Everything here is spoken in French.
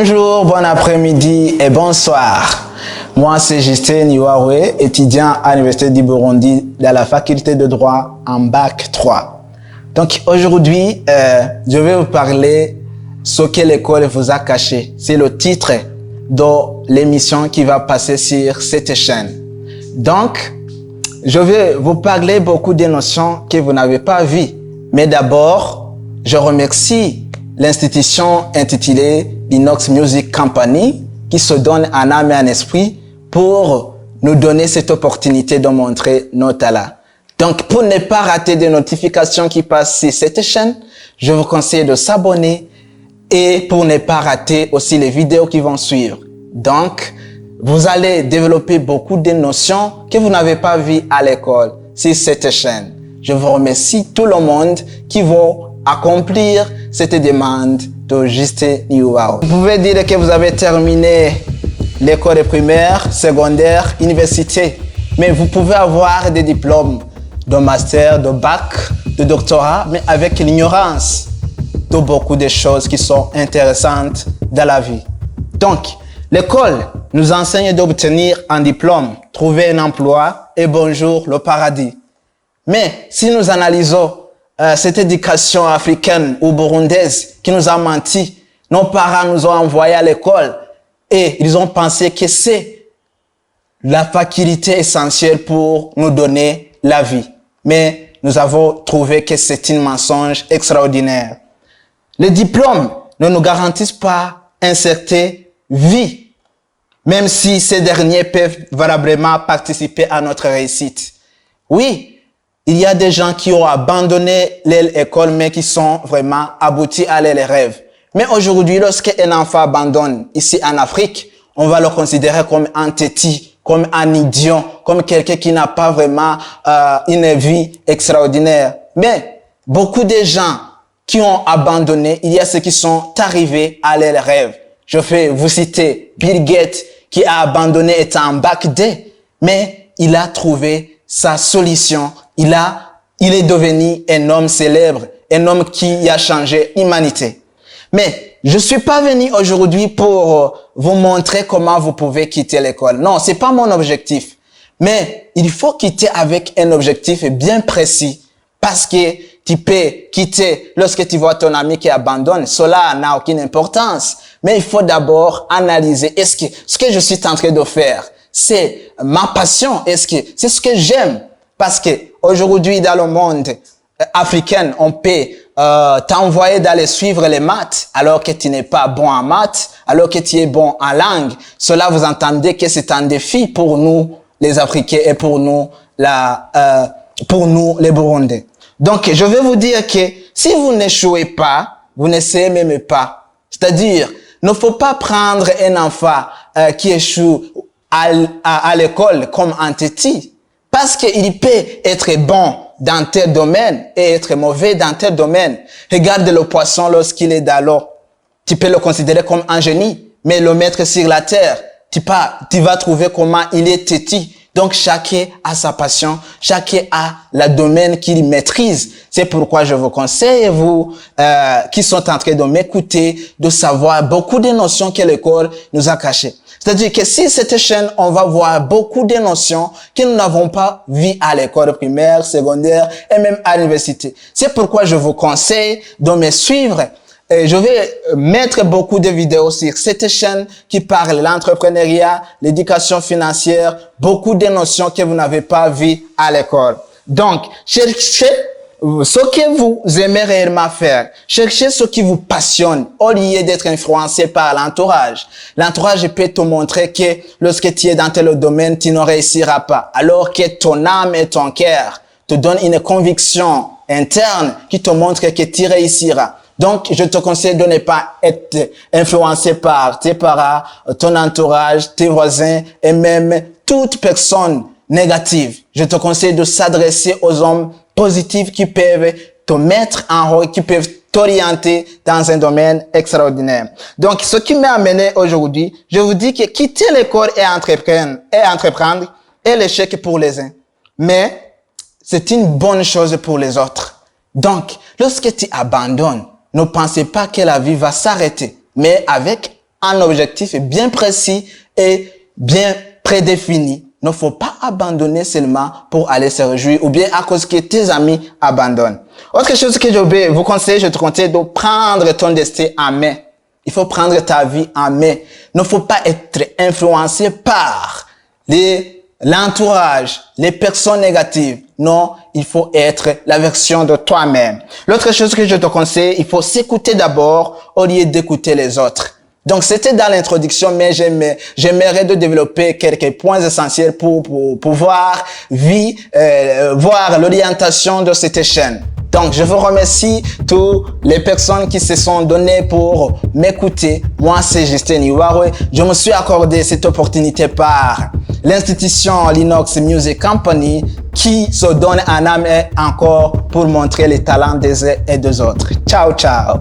Bonjour, bon après-midi et bonsoir. Moi, c'est Justin Niwawe, étudiant à l'Université du Burundi dans la faculté de droit en bac 3. Donc aujourd'hui, je vais vous parler ce que l'école vous a caché. C'est le titre de l'émission qui va passer sur cette chaîne. Donc, je vais vous parler beaucoup de notions que vous n'avez pas vues. Mais d'abord, je remercie l'institution intitulée Inox Music Company qui se donne en âme et en esprit pour nous donner cette opportunité de montrer nos talents. Donc, pour ne pas rater des notifications qui passent sur cette chaîne, je vous conseille de s'abonner et pour ne pas rater aussi les vidéos qui vont suivre. Donc, vous allez développer beaucoup de notions que vous n'avez pas vues à l'école sur cette chaîne. Je vous remercie tout le monde qui va accomplir cette demande de Justin Niwawe. Vous pouvez dire que vous avez terminé l'école primaire, secondaire, université, mais vous pouvez avoir des diplômes de master, de bac, de doctorat, mais avec l'ignorance de beaucoup de choses qui sont intéressantes dans la vie. Donc, l'école nous enseigne d'obtenir un diplôme, trouver un emploi et bonjour le paradis. Mais si nous analysons cette éducation africaine ou burundaise qui nous a menti, nos parents nous ont envoyés à l'école et ils ont pensé que c'est la faculté essentielle pour nous donner la vie. Mais nous avons trouvé que c'est un mensonge extraordinaire. Les diplômes ne nous garantissent pas une certaine vie, même si ces derniers peuvent valablement participer à notre réussite. Oui, il y a des gens qui ont abandonné l'école, mais qui sont vraiment aboutis à leurs rêves. Mais aujourd'hui, lorsqu'un enfant abandonne ici en Afrique, on va le considérer comme un téti, comme un idiot, comme quelqu'un qui n'a pas vraiment une vie extraordinaire. Mais beaucoup de gens qui ont abandonné, il y a ceux qui sont arrivés à leurs rêves. Je vais vous citer Bill Gates, qui a abandonné étant en bac D, mais il a trouvé sa solution. Il est devenu un homme célèbre, un homme qui a changé l'humanité. Mais je suis pas venu aujourd'hui pour vous montrer comment vous pouvez quitter l'école. Non, c'est pas mon objectif. Mais il faut quitter avec un objectif bien précis. Parce que tu peux quitter lorsque tu vois ton ami qui abandonne. Cela n'a aucune importance. Mais il faut d'abord analyser. Est-ce que ce que je suis en train de faire, c'est ma passion? Est-ce que c'est ce que j'aime? Parce que aujourd'hui, dans le monde africain, on peut t'envoyer d'aller suivre les maths alors que tu n'es pas bon en maths, alors que tu es bon en langue. Cela, vous entendez que c'est un défi pour nous, les Africains, et pour nous, les Burundais. Donc, je vais vous dire que si vous n'échouez pas, vous n'essayez même pas. C'est-à-dire, ne faut pas prendre un enfant qui échoue à l'école comme un téti. Parce qu'il peut être bon dans tel domaine et être mauvais dans tel domaine. Regarde le poisson lorsqu'il est dans l'eau. Tu peux le considérer comme un génie, mais le mettre sur la terre, tu vas trouver comment il est têtu. Donc chacun a sa passion, chacun a le domaine qu'il maîtrise. C'est pourquoi je vous conseille, vous qui sont en train de m'écouter, de savoir beaucoup de notions que l'école nous a cachées. C'est-à-dire que sur cette chaîne, on va voir beaucoup de notions que nous n'avons pas vues à l'école primaire, secondaire et même à l'université. C'est pourquoi je vous conseille de me suivre. Et je vais mettre beaucoup de vidéos sur cette chaîne qui parle de l'entrepreneuriat, l'éducation financière, beaucoup de notions que vous n'avez pas vues à l'école. Donc, cherchez ce que vous aimez réellement faire. Cherchez ce qui vous passionne au lieu d'être influencé par l'entourage. L'entourage peut te montrer que lorsque tu es dans tel domaine, tu ne réussiras pas. Alors que ton âme et ton cœur te donnent une conviction interne qui te montre que tu réussiras. Donc, je te conseille de ne pas être influencé par tes parents, ton entourage, tes voisins et même toute personne négative. Je te conseille de s'adresser aux hommes positifs qui peuvent te mettre en haut, qui peuvent t'orienter dans un domaine extraordinaire. Donc, ce qui m'a amené aujourd'hui, je vous dis que quitter l'école et entreprendre est l'échec pour les uns. Mais c'est une bonne chose pour les autres. Donc, lorsque tu abandonnes, ne pensez pas que la vie va s'arrêter. Mais avec un objectif bien précis et bien prédéfini. Il ne faut pas abandonner seulement pour aller se réjouir ou bien à cause que tes amis abandonnent. Autre chose que je vais vous conseiller, je te conseille de prendre ton destin en main. Il faut prendre ta vie en main. Il ne faut pas être influencé par l'entourage, les personnes négatives. Non, il faut être la version de toi-même. L'autre chose que je te conseille, il faut s'écouter d'abord au lieu d'écouter les autres. Donc, c'était dans l'introduction, mais j'aimerais de développer quelques points essentiels pour pouvoir voir l'orientation de cette chaîne. Donc, je vous remercie toutes les personnes qui se sont données pour m'écouter. Moi, c'est Justin Iwawe. Je me suis accordé cette opportunité par l'institution Linux Music Company qui se donne un âme encore pour montrer les talents des uns et des autres. Ciao, ciao.